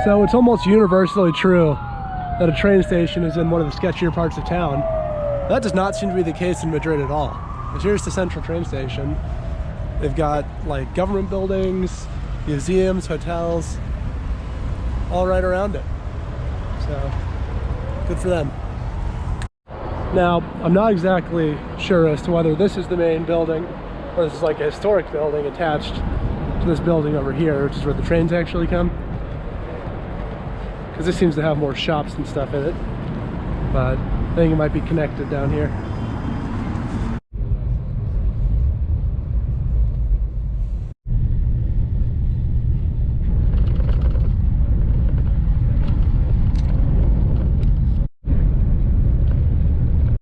So it's almost universally true that a train station is in one of the sketchier parts of town. That does not seem to be the case in Madrid at all. Because here's the central train station. They've got like government buildings, museums, hotels, all right around it. So good for them. Now, I'm not exactly sure as to whether this is the main building or this is like a historic building attached to this building over here, which is where the trains actually come. Because this seems to have more shops and stuff in it. But I think it might be connected down here.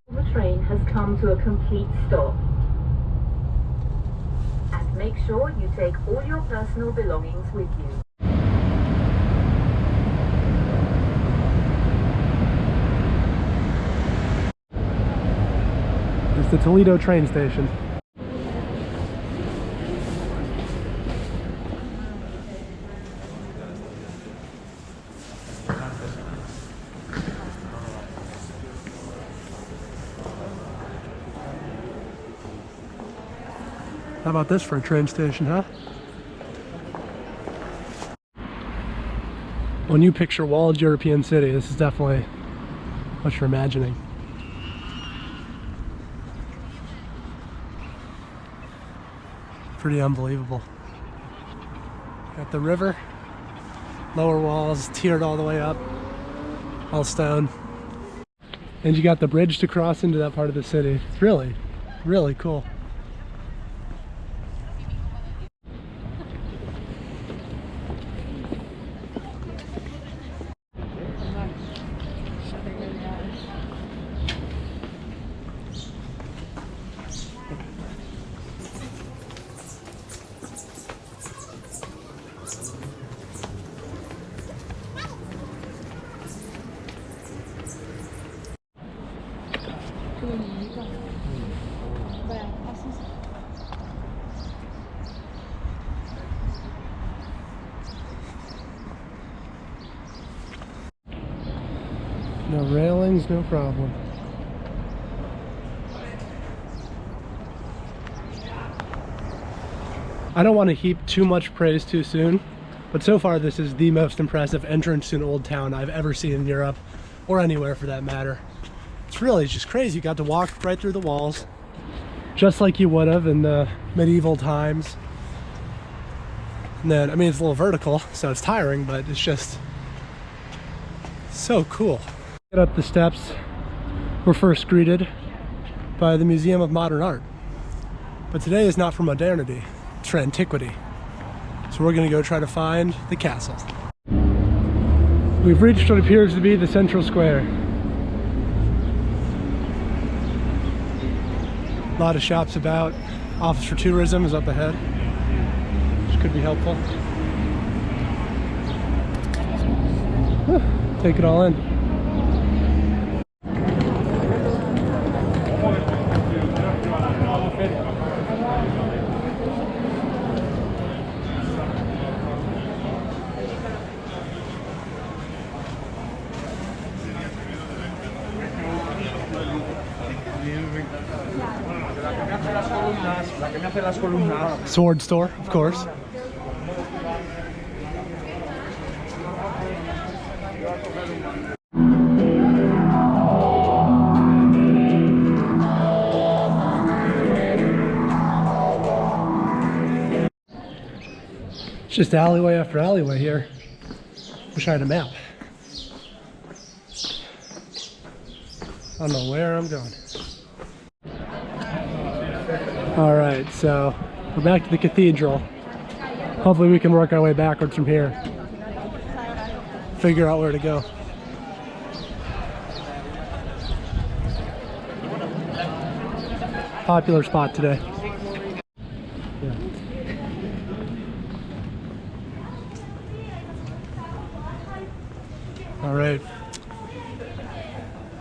The train has come to a complete stop. And make sure you take all your personal belongings with you. The Toledo train station. How about this for a train station, huh? When you picture walled European city, this is definitely what you're imagining. Pretty unbelievable. Got the river, lower walls tiered all the way up, all stone. And you got the bridge to cross into that part of the city. It's really, really cool. No railings, no problem. I don't want to heap too much praise too soon, but so far this is the most impressive entrance to an old town I've ever seen in Europe, or anywhere for that matter. It's really just crazy. You got to walk right through the walls, just like you would have in the medieval times. And then, I mean, it's a little vertical, so it's tiring, but it's just so cool. Get up the steps, we're first greeted by the Museum of Modern Art. But today is not for modernity, it's for antiquity. So we're going to go try to find the castle. We've reached what appears to be the central square. A lot of shops about. Office for Tourism is up ahead, which could be helpful. Take it all in. Sword store, of course. It's just alleyway after alleyway here. Wish I had a map. I don't know where I'm going. All right, so we're back to the cathedral. Hopefully we can work our way backwards from here. Figure out where to go. Popular spot today. Yeah. All right.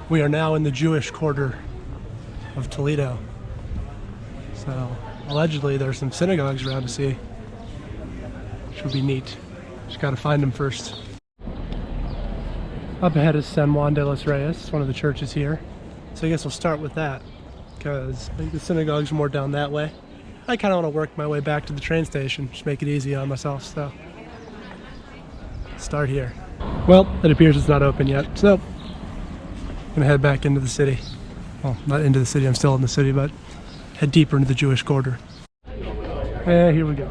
We are now in the Jewish quarter of Toledo. So, allegedly there's some synagogues around to see, which would be neat. Just gotta find them first. Up ahead is San Juan de los Reyes, one of the churches here. So I guess we'll start with that, because I think the synagogue's more down that way. I kind of want to work my way back to the train station, just make it easy on myself, so start here. Well, it appears it's not open yet, so I'm gonna head back into the city. Well, not into the city, I'm still in the city, but head deeper into the Jewish quarter. And here we go.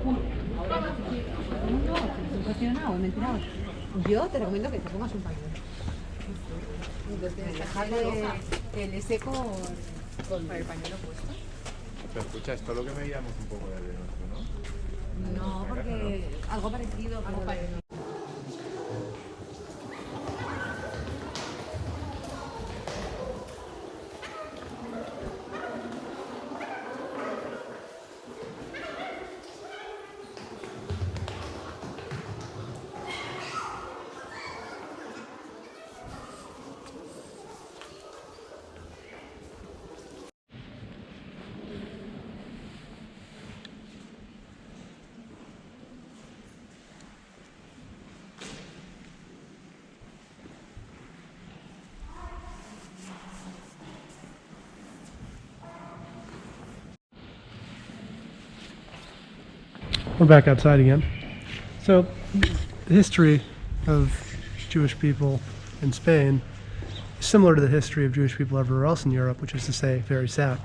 Yo te recomiendo que te pongas un pañuelo. Dejarle el seco con el pañuelo puesto. Pero escucha, esto es lo que veíamos un poco desde nuestro, ¿no? No, porque algo parecido. Algo parecido. We're back outside again. So, the history of Jewish people in Spain is similar to the history of Jewish people everywhere else in Europe, which is to say, very sad.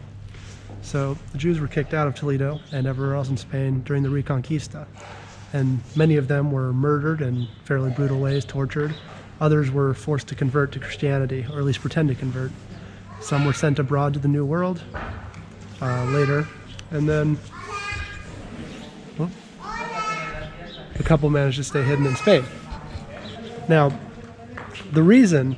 So, the Jews were kicked out of Toledo and everywhere else in Spain during the Reconquista. And many of them were murdered in fairly brutal ways, tortured. Others were forced to convert to Christianity, or at least pretend to convert. Some were sent abroad to the New World later, and then a couple managed to stay hidden in Spain. Now, the reason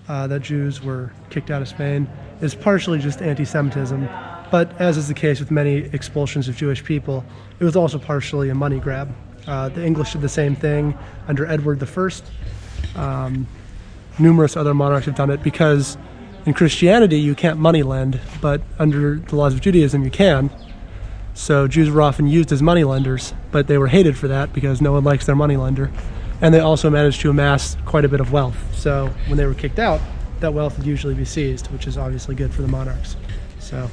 that Jews were kicked out of Spain is partially just anti-Semitism, but as is the case with many expulsions of Jewish people, it was also partially a money grab. The English did the same thing under Edward I. Numerous other monarchs have done it because in Christianity you can't money lend, but under the laws of Judaism you can. So Jews were often used as moneylenders, but they were hated for that because no one likes their moneylender. And they also managed to amass quite a bit of wealth. So when they were kicked out, that wealth would usually be seized, which is obviously good for the monarchs. So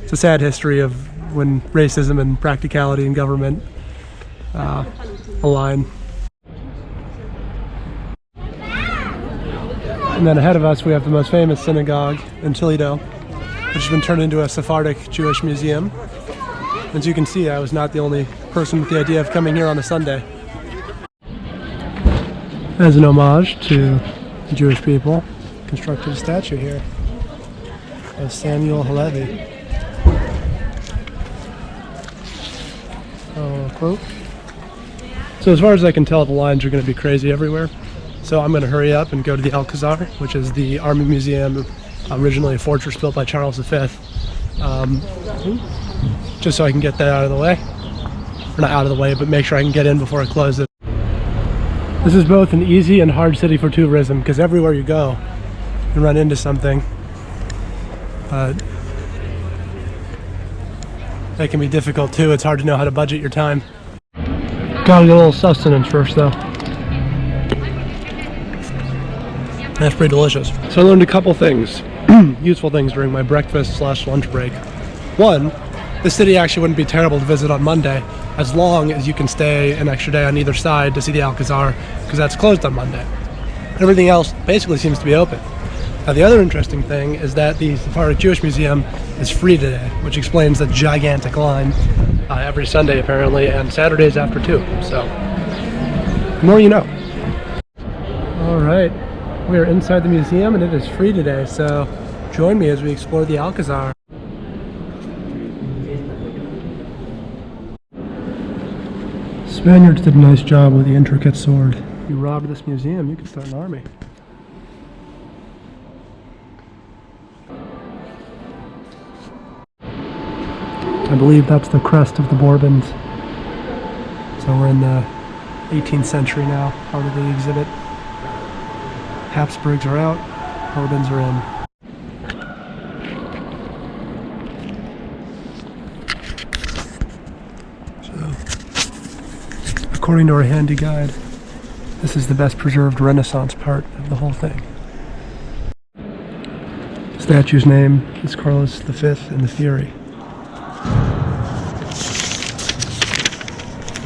it's a sad history of when racism and practicality in government align. And then ahead of us we have the most famous synagogue in Toledo, which has been turned into a Sephardic Jewish museum. As you can see, I was not the only person with the idea of coming here on a Sunday. As an homage to the Jewish people, constructed a statue here of Samuel Halevi. Quote. So as far as I can tell, the lines are going to be crazy everywhere. So I'm going to hurry up and go to the Alcazar, which is the army museum, originally a fortress built by Charles V. Just so I can get that out of the way. Or not out of the way, but make sure I can get in before I close it. This is both an easy and hard city for tourism, because everywhere you go, you run into something. But that can be difficult too. It's hard to know how to budget your time. Gotta get a little sustenance first though. That's pretty delicious. So I learned a couple things, useful things during my breakfast/lunch break. One, the city actually wouldn't be terrible to visit on Monday, as long as you can stay an extra day on either side to see the Alcazar, because that's closed on Monday. Everything else basically seems to be open. Now the other interesting thing is that the Sephardic Jewish Museum is free today, which explains the gigantic line every Sunday apparently, and Saturdays after too. So, the more you know. Alright, we are inside the museum and it is free today, so join me as we explore the Alcazar. Spaniards did a nice job with the intricate sword. If you robbed this museum, you could start an army. I believe that's the crest of the Bourbons. So we're in the 18th century now, part of the exhibit. Habsburgs are out, Bourbons are in. So, according to our handy guide, This is the best preserved Renaissance part of the whole thing. The statue's name is Carlos V and the Fury.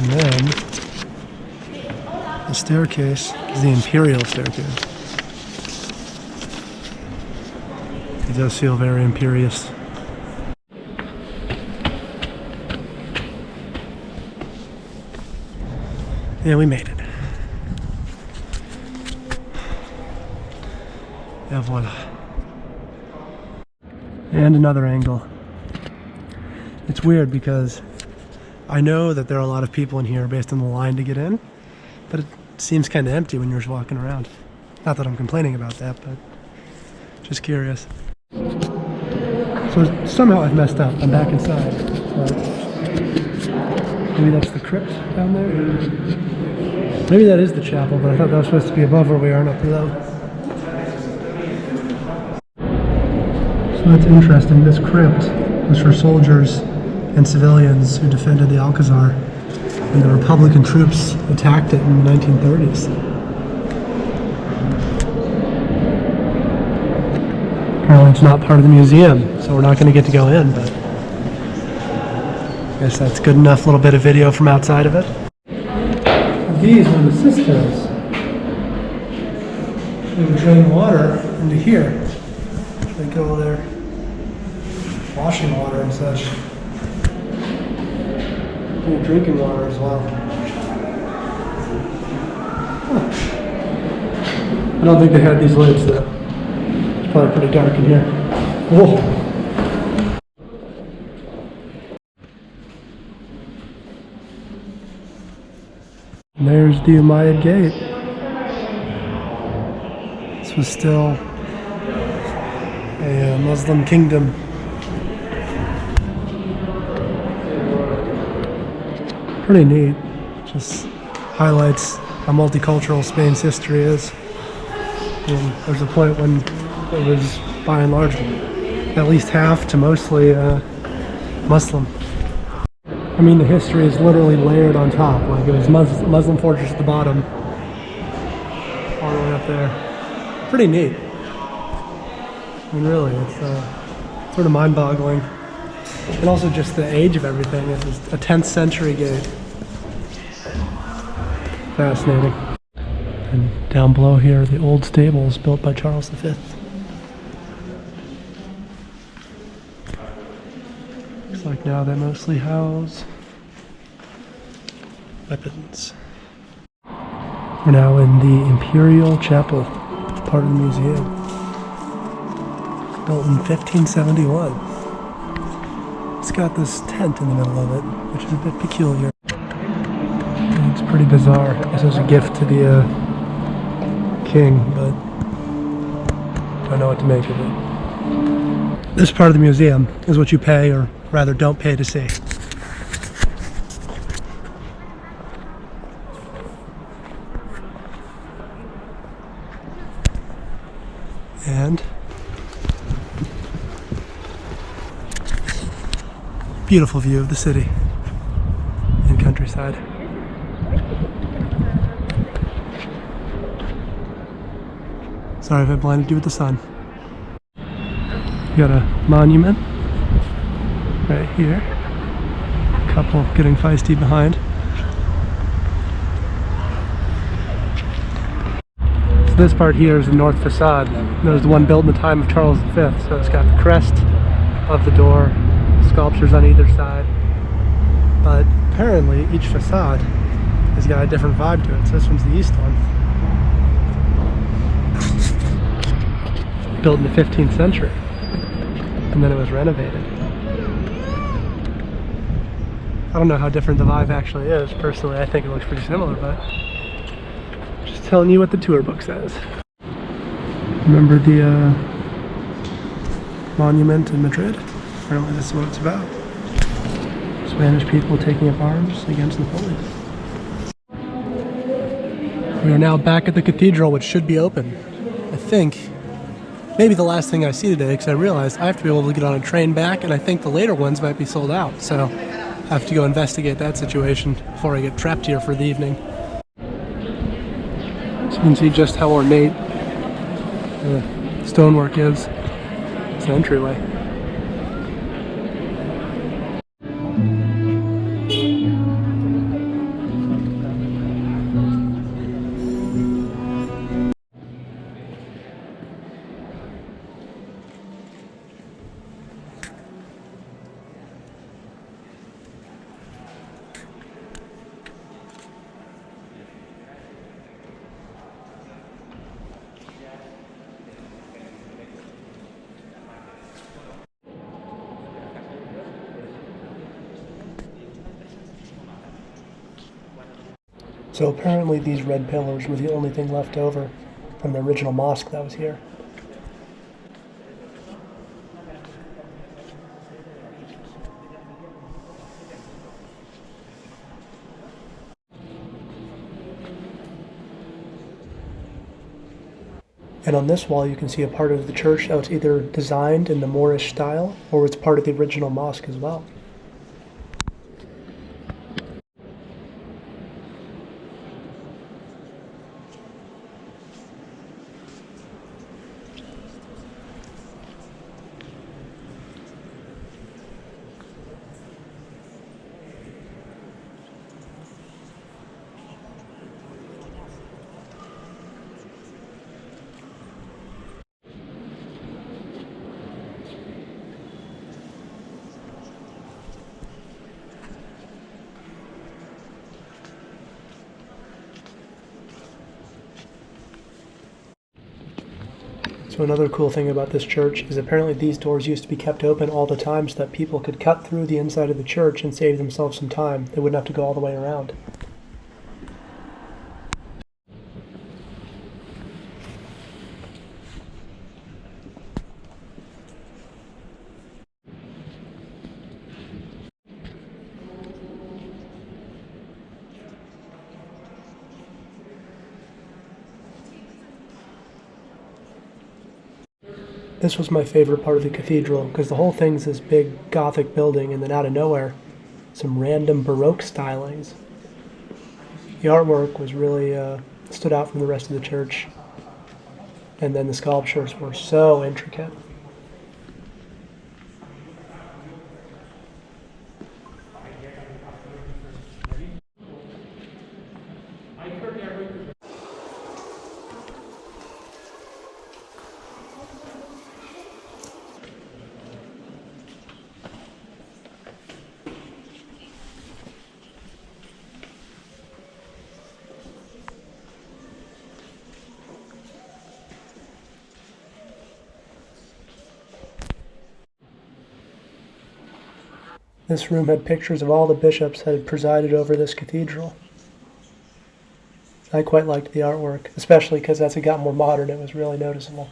And then the staircase is the Imperial Staircase. It does feel very imperious. Yeah, we made it. Et voila. And another angle. It's weird because I know that there are a lot of people in here based on the line to get in, but it seems kind of empty when you're just walking around. Not that I'm complaining about that, but just curious. So somehow I've messed up. I'm back inside. Maybe that's the crypt down there? Maybe that is the chapel, but I thought that was supposed to be above where we are, not below. So that's interesting. This crypt was for soldiers and civilians who defended the Alcazar when the Republican troops attacked it in the 1930s. Apparently it's not part of the museum, so we're not going to get to go in, but I guess that's good enough little bit of video from outside of it. These were the cisterns. They would drain water into here. They go there, washing water and such. And drinking water as well. Huh. I don't think they had these lids though. It's probably pretty dark in here. Whoa. And there's the Umayyad Gate. This was still a Muslim kingdom. Pretty neat. Just highlights how multicultural Spain's history is. And there's a point when it was, by and large, at least half to mostly Muslim. I mean, the history is literally layered on top. Like, it was Muslim fortress at the bottom, all the way up there. Pretty neat. I mean, really, it's sort of mind-boggling. And also just the age of everything. This is a 10th century gate. Fascinating. And down below here, the old stables built by Charles V. Looks like now they mostly house weapons. We're now in the Imperial Chapel, part of the museum. Built in 1571. It's got this tent in the middle of it, which is a bit peculiar. And it's pretty bizarre. I guess it was a gift to the king, but I don't know what to make of it. This part of the museum is what you pay, or rather don't pay, to see. And beautiful view of the city and countryside. Sorry if I blinded you with the sun. You got a monument right here. A couple getting feisty behind. So this part here is the north facade. There's the one built in the time of Charles V. So it's got the crest of the door, sculptures on either side. But apparently each facade has got a different vibe to it. So this one's the east one. Built in the 15th century. And then it was renovated. I don't know how different the vibe actually is. Personally, I think it looks pretty similar, but just telling you what the tour book says. Remember the monument in Madrid? Apparently this is what it's about. Spanish people taking up arms against Napoleon. We are now back at the cathedral, which should be open. I think maybe the last thing I see today, because I realized I have to be able to get on a train back, and I think the later ones might be sold out. So I have to go investigate that situation before I get trapped here for the evening. So you can see just how ornate the stonework is. It's an entryway. So apparently these red pillars were the only thing left over from the original mosque that was here. And on this wall you can see a part of the church that was either designed in the Moorish style or was part of the original mosque as well. So another cool thing about this church is apparently these doors used to be kept open all the time so that people could cut through the inside of the church and save themselves some time. They wouldn't have to go all the way around. This was my favorite part of the cathedral because the whole thing's this big Gothic building and then out of nowhere, some random Baroque stylings. The artwork was really stood out from the rest of the church, and then the sculptures were so intricate. This room had pictures of all the bishops that had presided over this cathedral. I quite liked the artwork, especially because as it got more modern, it was really noticeable.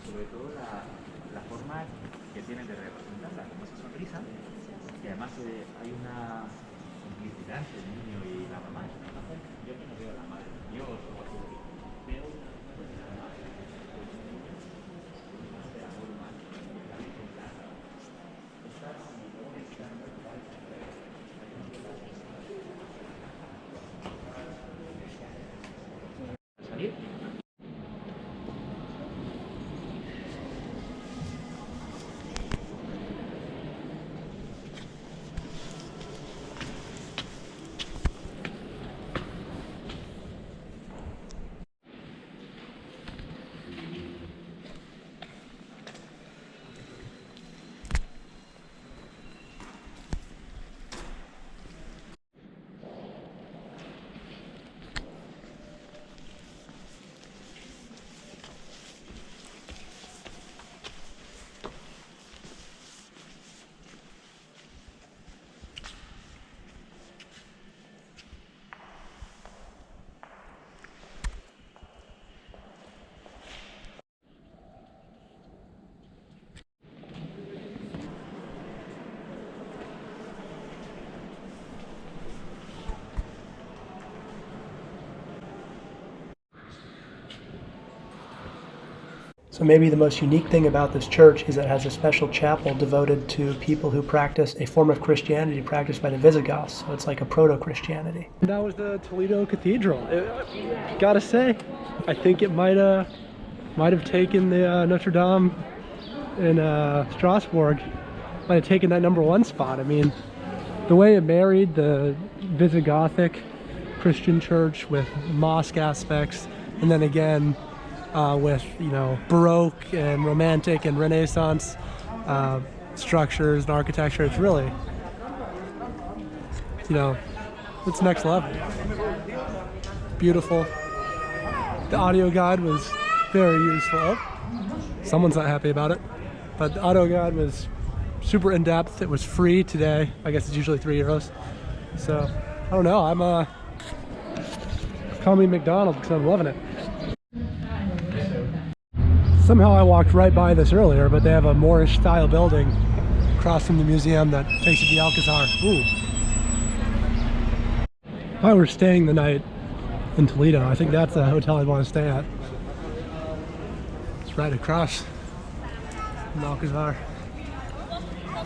Sobre todo la forma que tienen de representarla, como esa sonrisa, y además hay una complicidad entre el niño y la mamá. Yo que no veo a la madre de Dios o algo así, veo una forma de la madre de Dios, de la forma de la Virgen Clara. Está salir. So maybe the most unique thing about this church is that it has a special chapel devoted to people who practice a form of Christianity practiced by the Visigoths. So it's like a proto-Christianity. That was the Toledo Cathedral. Gotta say, I think it might have taken the Notre Dame in Strasbourg, might have taken that #1 spot. I mean, the way it married the Visigothic Christian church with mosque aspects, and then again with, you know, Baroque and Romantic and Renaissance structures and architecture. It's really, you know, it's next level. Beautiful. The audio guide was very useful. Oh, someone's not happy about it, but the audio guide was super in-depth. It was free today. I guess it's usually €3. So I don't know, call me McDonald's because I'm loving it. Somehow I walked right by this earlier, but they have a Moorish style building across from the museum that takes you to the Alcazar. Ooh. If I were staying the night in Toledo, I think that's the hotel I'd want to stay at. It's right across from the Alcazar.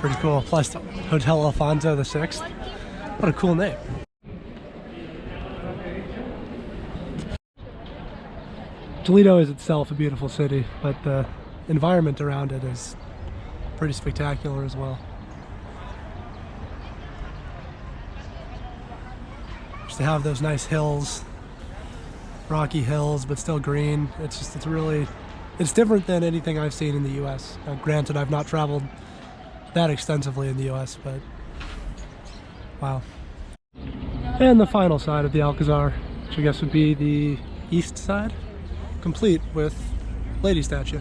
Pretty cool. Plus Hotel Alfonso VI. What a cool name. Toledo is itself a beautiful city, but the environment around it is pretty spectacular as well. Just to have those nice hills, rocky hills, but still green. It's different than anything I've seen in the US. Granted, I've not traveled that extensively in the US, but wow. And the final side of the Alcazar, which I guess would be the east side, complete with lady statue.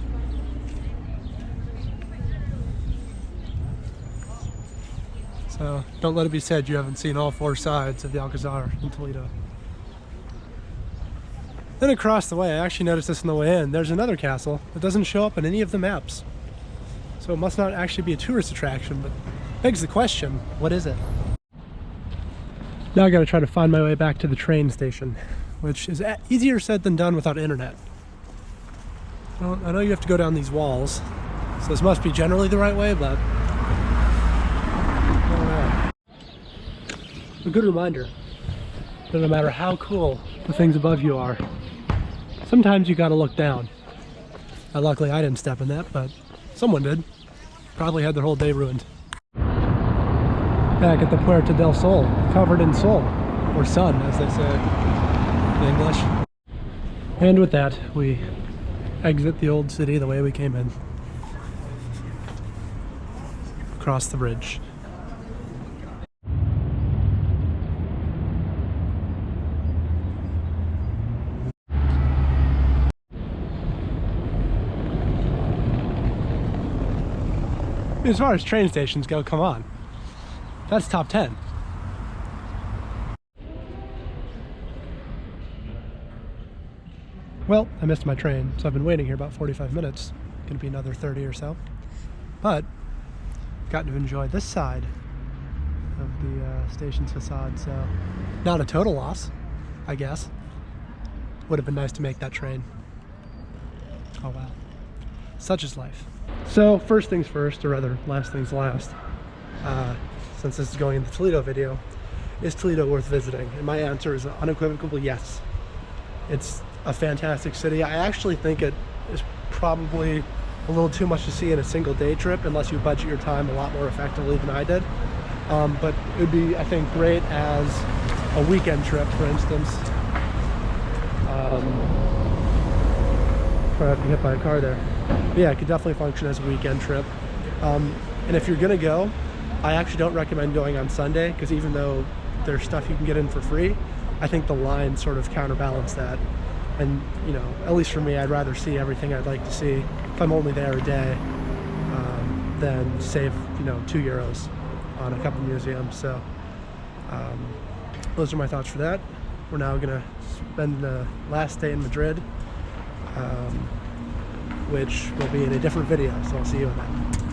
So don't let it be said you haven't seen all 4 sides of the Alcazar in Toledo. Then across the way, I actually noticed this on the way in, there's another castle that doesn't show up on any of the maps. So it must not actually be a tourist attraction, but begs the question, what is it? Now I gotta try to find my way back to the train station, which is easier said than done without internet. Well, I know you have to go down these walls, so this must be generally the right way, but I don't know. A good reminder that no matter how cool the things above you are, sometimes you gotta look down. Luckily I didn't step in that, but someone did. Probably had their whole day ruined. Back at the Puerta del Sol, covered in sol, or sun as they say in English. And with that, we exit the old city the way we came in. Across the bridge. As far as train stations go, come on. That's top 10. Well, I missed my train, so I've been waiting here about 45 minutes. Gonna be another 30 or so. But, got to enjoy this side of the station's facade, so not a total loss, I guess. Would have been nice to make that train. Oh wow. Such is life. So, first things first, or rather, last things last. Since this is going in the Toledo video, is Toledo worth visiting? And my answer is an unequivocal yes. It's a fantastic city. I actually think it is probably a little too much to see in a single day trip unless you budget your time a lot more effectively than I did. But it would be, I think, great as a weekend trip, for instance. Probably have to get hit by a car there. But yeah, it could definitely function as a weekend trip. And if you're gonna go, I actually don't recommend going on Sunday, because even though there's stuff you can get in for free, I think the lines sort of counterbalance that. And, you know, at least for me, I'd rather see everything I'd like to see if I'm only there a day than save, you know, €2 on a couple museums. So those are my thoughts for that. We're now gonna spend the last day in Madrid, which will be in a different video, so I'll see you in that.